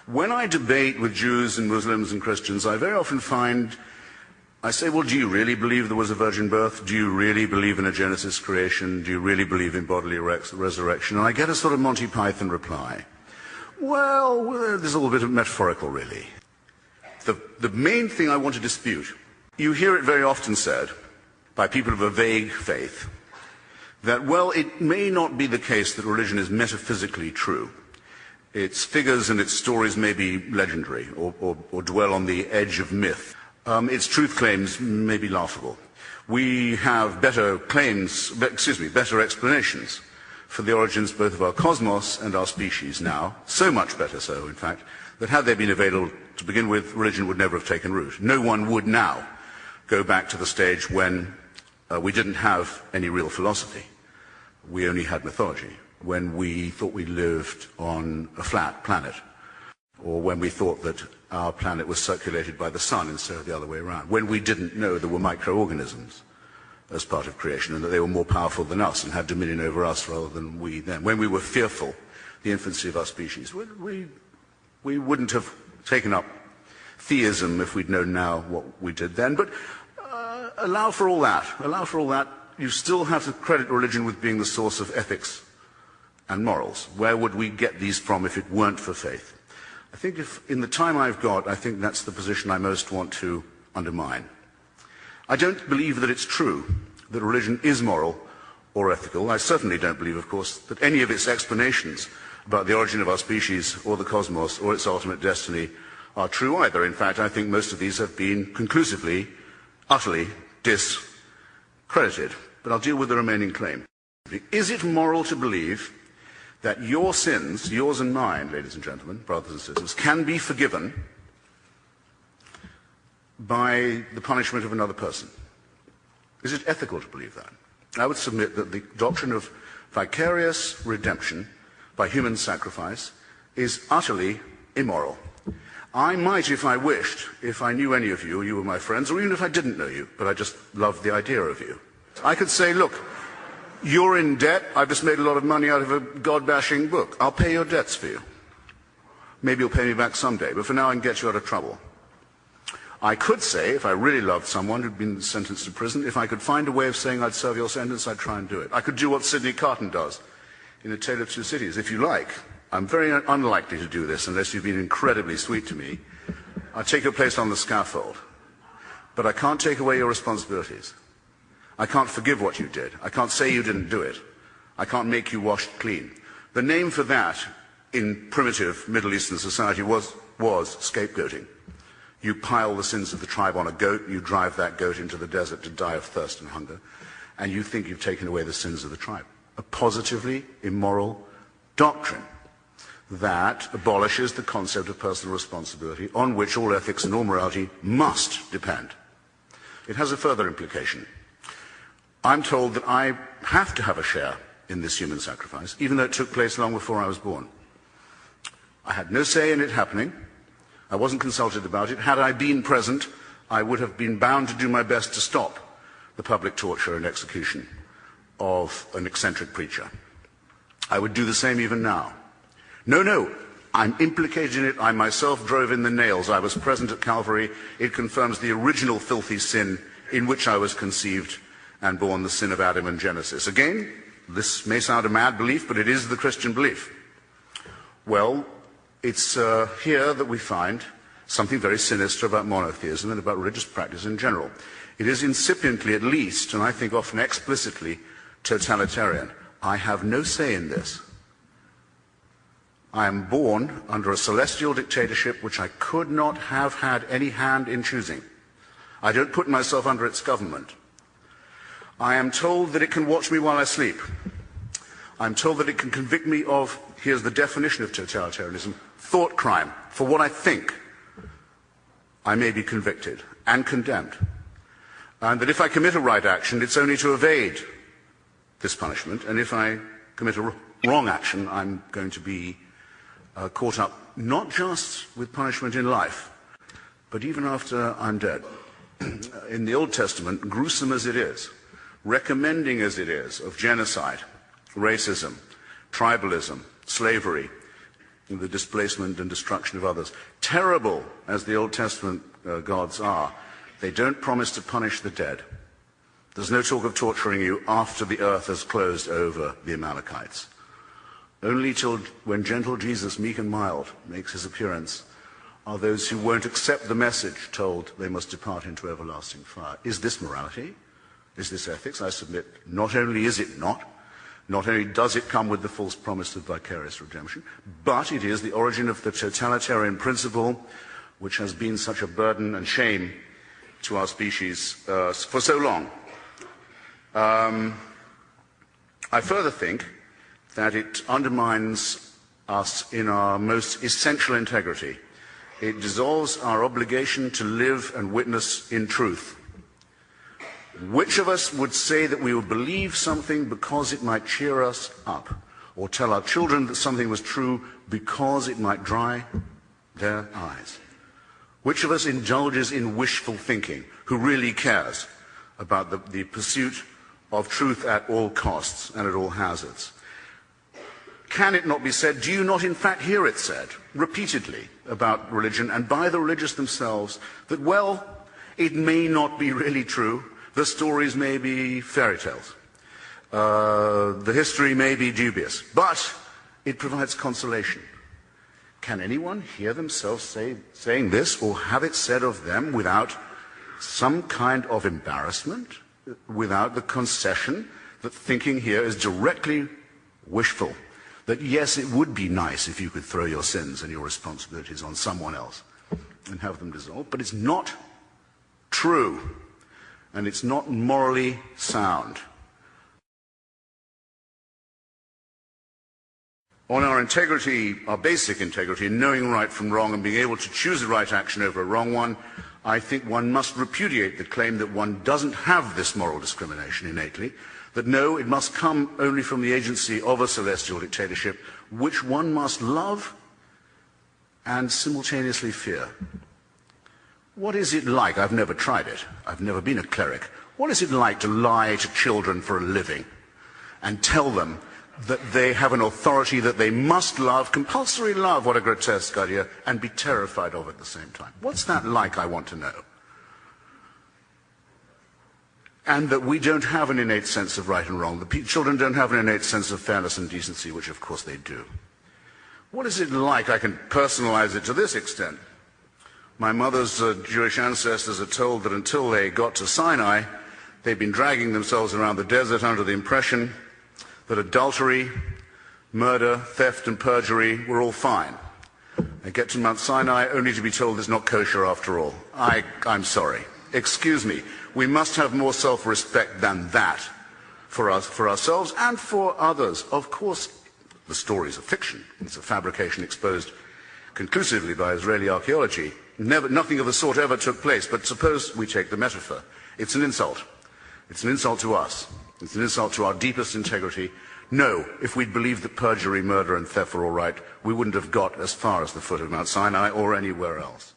When I debate with Jews and Muslims and Christians, I very often find, I say, well, do you really believe there was a virgin birth? Do you really believe in a Genesis creation? Do you really believe in bodily resurrection? And I get a sort of Monty Python reply. Well, there's a little bit of metaphorical, really. The main thing I want to dispute, you hear it very often said by people of a vague faith, that, well, it may not be the case that religion is metaphysically true. Its figures and its stories may be legendary or dwell on the edge of myth. Its truth claims may be laughable. We have better explanations for the origins both of our cosmos and our species now, so much better so, in fact, that had they been available to begin with, religion would never have taken root. No one would now go back to the stage when we didn't have any real philosophy. We only had mythology. When we thought we lived on a flat planet, or when we thought that our planet was circulated by the sun instead of the other way around, when we didn't know there were microorganisms as part of creation and that they were more powerful than us and had dominion over us rather than we them, when we were fearful, the infancy of our species, we wouldn't have taken up theism if we'd known now what we did then. But allow for all that, you still have to credit religion with being the source of ethics and morals. Where would we get these from if it weren't for faith? I think in the time I've got, I think that's the position I most want to undermine. I don't believe that it's true that religion is moral or ethical. I certainly don't believe, of course, that any of its explanations about the origin of our species or the cosmos or its ultimate destiny are true either. In fact, I think most of these have been conclusively, utterly discredited. But I'll deal with the remaining claim. Is it moral to believe that your sins, yours and mine, ladies and gentlemen, brothers and sisters, can be forgiven by the punishment of another person? Is it ethical to believe that? I would submit that the doctrine of vicarious redemption by human sacrifice is utterly immoral. I might, if I wished, if I knew any of you, you were my friends, or even if I didn't know you, but I just loved the idea of you, I could say, look, you're in debt. I've just made a lot of money out of a God-bashing book. I'll pay your debts for you. Maybe you'll pay me back someday, but for now I can get you out of trouble. I could say, if I really loved someone who'd been sentenced to prison, if I could find a way of saying I'd serve your sentence, I'd try and do it. I could do what Sidney Carton does in A Tale of Two Cities. If you like, I'm very unlikely to do this unless you've been incredibly sweet to me. I'll take your place on the scaffold. But I can't take away your responsibilities. I can't forgive what you did. I can't say you didn't do it. I can't make you washed clean. The name for that in primitive Middle Eastern society was scapegoating. You pile the sins of the tribe on a goat, you drive that goat into the desert to die of thirst and hunger, and you think you've taken away the sins of the tribe. A positively immoral doctrine that abolishes the concept of personal responsibility on which all ethics and all morality must depend. It has a further implication. I'm told that I have to have a share in this human sacrifice, even though it took place long before I was born. I had no say in it happening. I wasn't consulted about it. Had I been present, I would have been bound to do my best to stop the public torture and execution of an eccentric preacher. I would do the same even now. No, I'm implicated in it. I myself drove in the nails. I was present at Calvary. It confirms the original filthy sin in which I was conceived and born, the sin of Adam in Genesis. Again, this may sound a mad belief, but it is the Christian belief. Well, it's here that we find something very sinister about monotheism and about religious practice in general. It is incipiently, at least, and I think often explicitly, totalitarian. I have no say in this. I am born under a celestial dictatorship which I could not have had any hand in choosing. I don't put myself under its government. I am told that it can watch me while I sleep. I'm told that it can convict me of, here's the definition of totalitarianism, thought crime. For what I think, I may be convicted and condemned. And that if I commit a right action, it's only to evade this punishment. And if I commit a wrong action, I'm going to be caught up not just with punishment in life, but even after I'm dead. In the Old Testament, gruesome as it is, recommending as it is of genocide, racism, tribalism, slavery, and the displacement and destruction of others. Terrible as the Old Testament gods are, they don't promise to punish the dead. There's no talk of torturing you after the earth has closed over the Amalekites. Only till when gentle Jesus, meek and mild, makes his appearance, are those who won't accept the message told they must depart into everlasting fire. Is this morality? Is this ethics? I submit, not only is it not only does it come with the false promise of vicarious redemption, but it is the origin of the totalitarian principle which has been such a burden and shame to our species for so long. I further think that it undermines us in our most essential integrity. It dissolves our obligation to live and witness in truth. Which of us would say that we would believe something because it might cheer us up, or tell our children that something was true because it might dry their eyes? Which of us indulges in wishful thinking, who really cares about the pursuit of truth at all costs and at all hazards? Can it not be said, do you not in fact hear it said repeatedly about religion and by the religious themselves that, well, it may not be really true, the stories may be fairy tales, the history may be dubious, but it provides consolation? Can anyone hear themselves saying this or have it said of them without some kind of embarrassment, without the concession that thinking here is directly wishful? That yes, it would be nice if you could throw your sins and your responsibilities on someone else and have them dissolved, but it's not true, and it's not morally sound. On our integrity, our basic integrity, in knowing right from wrong and being able to choose the right action over a wrong one, I think one must repudiate the claim that one doesn't have this moral discrimination innately, that no, it must come only from the agency of a celestial dictatorship, which one must love and simultaneously fear. What is it like? I've never tried it. I've never been a cleric. What is it like to lie to children for a living and tell them that they have an authority that they must love, compulsory love, what a grotesque idea, and be terrified of at the same time? What's that like, I want to know? And that we don't have an innate sense of right and wrong. The children don't have an innate sense of fairness and decency, which of course they do. What is it like? I can personalize it to this extent. My mother's Jewish ancestors are told that until they got to Sinai, they'd been dragging themselves around the desert under the impression that adultery, murder, theft and perjury were all fine. They get to Mount Sinai only to be told it's not kosher after all. I'm sorry. Excuse me. We must have more self-respect than that for ourselves and for others. Of course, the story is a fiction. It's a fabrication exposed conclusively by Israeli archaeology. Nothing of the sort ever took place, but suppose we take the metaphor. It's an insult. It's an insult to us. It's an insult to our deepest integrity. No, if we'd believed that perjury, murder and theft were all right, we wouldn't have got as far as the foot of Mount Sinai or anywhere else.